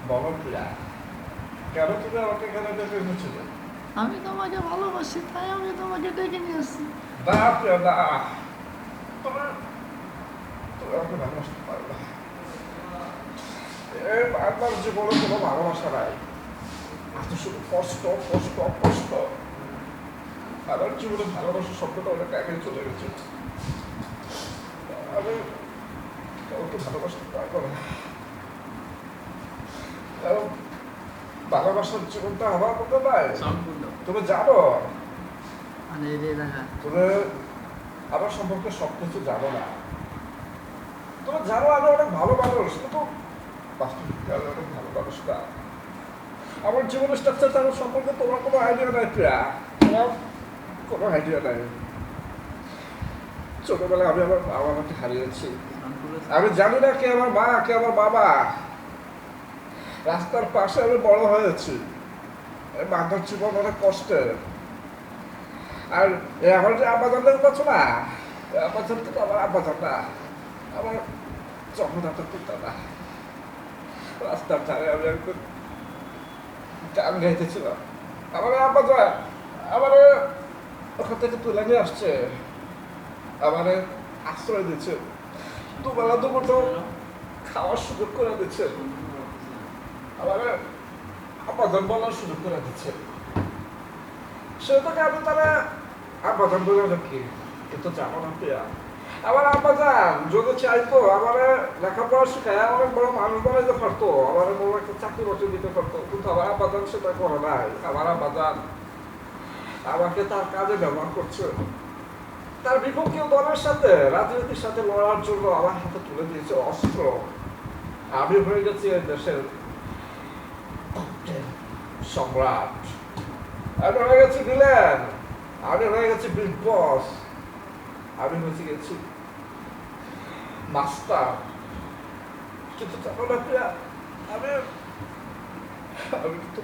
বলো প্রিয়া, কেন তুমি আমাকে এখানে ডেকে এনেছিলে? আমি তোমাকে ভালোবাসি, তাই আমি তোমাকে ডেকে নিয়ে আসছি। না প্রিয়া, না, তুমি তুমি আমাকে ভালোবাসতে পারো না। আমার জীবনে কোনো ভালোবাসা নাই, এত শুধু কষ্ট কষ্ট কষ্ট। আমার জীবনে ভালোবাসার শব্দটা অনেক আগে চলে গেছে। আমি কাউকে ভালোবাসতে পারবো না, কারণ ভালোবাসার জীবনটা আমার মতো নাই। তুমি জানো, তুমি আমার সম্পর্কে সবকিছু জানো না। তুমি জানো আমি অনেক ভালো মানুষ, কিন্তু বাস্তবিকতা আমি অনেক ভালো মানুষ না। আমার জীবনের স্ট্রাকচারটা আমার সম্পর্কে তোমার কোনো আইডিয়া নাই প্রিয়া, তোমার কোনো আইডিয়া নাই। ছোটবেলায় আমি আমার বাবা মাকে হারিয়েছি। আমি জানি না কে আমার মা কে আমার বাবা। রাস্তার পাশে আমি বড় হয়েছি। মানব জীবন অনেক কষ্টের। আর আমার যে আব্বাজান দেখতে না, আব্বাজান কিন্তু আমার আব্বাজান না, আমার জন্মদাতা পিতা না। রাস্তার ধারে আমি একটু গান গাইতেছিলাম, আমার আব্বাজান আমার ওখান থেকে তুলে নিয়ে আসছে, আমার আশ্রয় দিচ্ছে, দুবেলা দুপুরটা খাওয়ার সুযোগ করে দিচ্ছে, আমার আব্বাজান বলার সুযোগ করে দিচ্ছে। সেটাকে আমি তারা আব্বাজান বলে রাখি, কিন্তু জানো না প্রিয়া, আমার আব্বাজান যদি চাইতো আমার লেখাপড়া শিখায় আমার বড় মানুষ বানাইতে পারতো, আমার বড় একটা চাকরি বাকরি দিতে পারতো, কিন্তু আমার আব্বাজান সেটা করে নাই। আমার আব্বাজান আমাকে তার কাজে ব্যবহার করছে, তার বিপক্ষীয় দলের সাথে রাজনীতির সাথে লড়ার জন্য আমার হাতে তুলে দিয়েছে অস্ত্র। আমি হয়ে গেছি এই দেশের সম্রাট, আমি হয়ে গেছি ভিলেন, আমি হয়ে গেছি বিগ বস, আমি হয়েছি গেছি মাস্টার। কিন্তু জানো না প্রিয়া, আমি আমি কিন্তু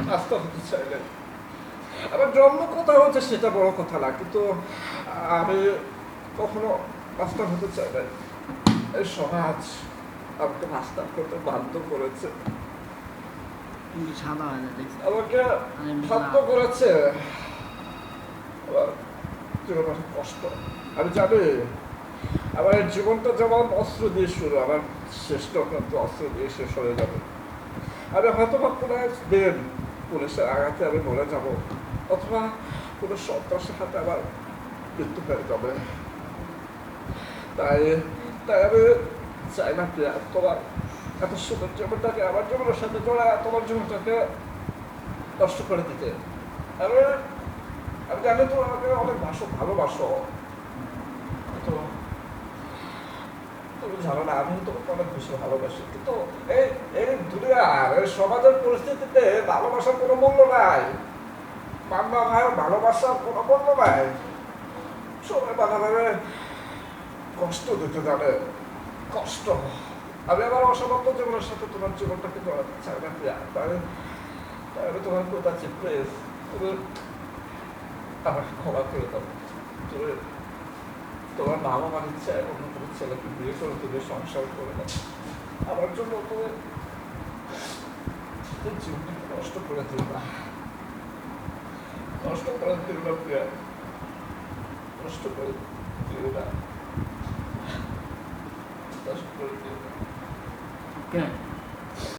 মাস্টার হতে চাই না। আমার জন্ম কোথায় হচ্ছে সেটা বড় কথা না, কিন্তু আমি কখনো মাস্টার হতে চাই না। এই সমাজ আমাকে মাস্টার করতে বাধ্য করেছে, আমাকে বাধ্য করেছে। আমার জীবন কষ্ট। আমি জানি আমার জীবনটা যেমন অস্ত্র দিয়ে শুরু, আমার শেষটাও কিন্তু অস্ত্র দিয়ে শেষ হয়ে যাবে। আমি হয়তো বা কোনো একদিন পুলিশের আঘাতে আমি মরে যাব, অথবা কোনো সন্ত্রাসের হাতে আমার মৃত্যু হয়ে যাবে। তাই তাই আমি চাই না প্রিয়া তোমার এত সুন্দর জীবনটাকে আমার জীবনের সাথে জোড়া তোমার জীবনটাকে নষ্ট করে দিতে। আমি আমি জানি তো আমাকে অনেক ভালোবাসো, কিন্তু তুমি জানো না আমি তোমাকে অনেক বেশি ভালোবাসি, কিন্তু এই এই দুনিয়ার এই সমাজের পরিস্থিতিতে ভালোবাসার কোনো মূল্য নাই। মান্না ভাইয়ের ভালোবাসার কোনো মূল্য নাই। সবাই বানাবে কষ্ট দিতে জানে, কষ্ট। আমি আমার অসমাপ্ত জীবনের সাথে তোমার জীবনটাকে জড়াতে চাই না প্রিয়া। তাই আমি তোমার কথা আছি, প্লিজ তুমি আমাকে ক্ষমা করে দাও। তুমি তোমার বাবা মার ইচ্ছা অন্য কোনো ছেলেকে বিয়ে করে তুমি সংসার করে দাও। আমার জন্য তুমি জীবনটাকে নষ্ট করে দিও না, নষ্ট করে দিও না প্রিয়া, নষ্ট করে দিও না, নষ্ট করে দিও না।